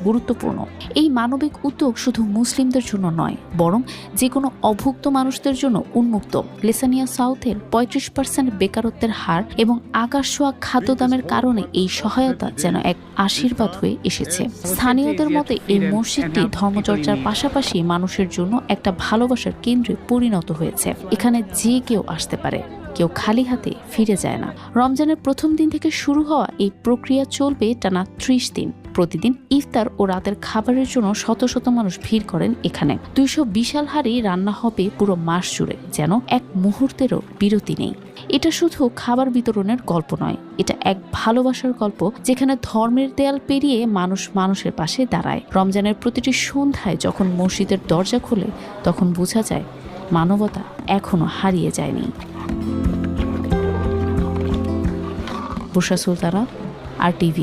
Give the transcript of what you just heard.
গুরুত্বপূর্ণ। এই মানবিক উদ্যোগ শুধু মুসলিমদের জন্য নয়, বরং যে কোনো অভুক্ত মানুষদের জন্য উন্মুক্ত। লেসানিয়া সাউথের 35% বেকারত্বের হার এবং আকাশ ছোঁয়া খাদ্য দামের কারণে এই সহায়তা যেন এক আশীর্বাদ হয়ে এসেছে। স্থানীয়দের মতে এই মসজিদটি ধর্মচর্চার পাশাপাশি মানুষের জন্য একটা ভালোবাসার কেন্দ্রে পরিণত হয়েছে। এখানে যে কেউ আসতে পারে, কেউ খালি হাতে ফিরে যায় না। রমজানের প্রথম দিন থেকে শুরু হওয়া এই প্রক্রিয়া চলবে টানা 30 দিন। প্রতিদিন ইফতার ও রাতের খাবারের জন্য শত শত মানুষ ভিড় করেন এখানে। 200 বিশাল হাড়ি রান্না হবে পুরো মাস জুড়ে, যেন এক মুহূর্তেরও বিরতি নেই। এটা শুধু খাবার বিতরণের গল্প নয়, এটা এক ভালোবাসার গল্প, যেখানে ধর্মের দেয়াল পেরিয়ে মানুষ মানুষের পাশে দাঁড়ায়। রমজানের প্রতিটি সন্ধ্যায় যখন মসজিদের দরজা খোলে, তখন বোঝা যায় মানবতা এখনো হারিয়ে যায়নি। বুশরা সুলতানা, RTV।